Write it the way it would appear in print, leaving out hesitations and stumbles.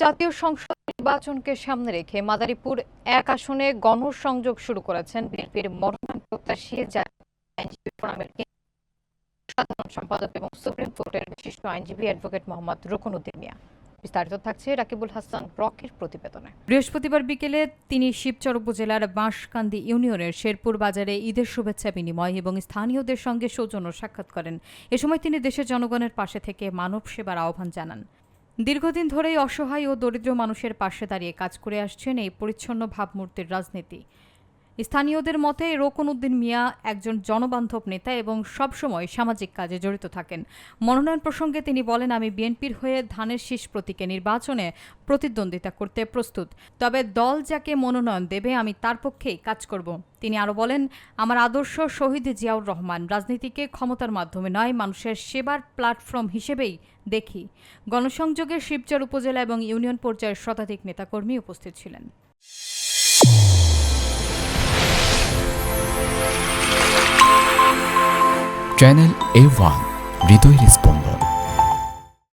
জাতীয় সংসদ নির্বাচনকে সামনে রেখে মাদারীপুর ১ আসনে গণসংযোগ শুরু করেছেন বিএনপির মনোনয়ন প্রত্যাশী আইনজীবী ফোরামের সাধারণ সম্পাদক এবং সুপ্রিম কোর্টের বিশিষ্ট আইনজীবী অ্যাডভোকেট মোহাম্মদ রুকনউদ্দিন মিয়া। বিস্তারিত থাকছে রাকিবুল হাসান রকির প্রতিবেদনে। বৃহস্পতিবার বিকেলে তিনি শিবচর উপজেলার বাঁশকান্দি ইউনিয়নের শেরপুর বাজারে ঈদের শুভেচ্ছা বিনিময় এবং স্থানীয়দের সঙ্গে সৌজন্য সাক্ষাৎ করেন। এ সময় তিনি দেশের জনগণের পাশে থেকে মানব সেবার আহ্বান জানান। দীর্ঘদিন ধরেই অসহায় ও দরিদ্র মানুষের পাশে দাঁড়িয়ে কাজ করে আসছেন এই পরিচ্ছন্ন ভাবমূর্তির রাজনীতি। স্থানীয়দের মতে রুকনউদ্দিন মিয়া একজন জনবান্ধব নেতা এবং সবসময় সামাজিক কাজে জড়িত থাকেন। মনোনয়ন প্রসঙ্গে তিনি বলেন, আমি বিএনপির হয়ে ধানের শীষ প্রতীকে নির্বাচনে প্রতিদ্বন্দ্বিতা করতে প্রস্তুত, তবে দল যাকে মনোনয়ন দেবে আমি তার পক্ষেই কাজ করব। তিনি আরও বলেন, আমার আদর্শ শহীদ জিয়াউর রহমান, রাজনীতিকে ক্ষমতার মাধ্যমে নয় মানুষের সেবার প্ল্যাটফর্ম হিসেবেই দেখি। গণসংযোগে শিবচর উপজেলা এবং ইউনিয়ন পর্যায়ের শতাধিক নেতাকর্মী উপস্থিত ছিলেন। চ্যানেল A1 হৃদয় রেসপন্স।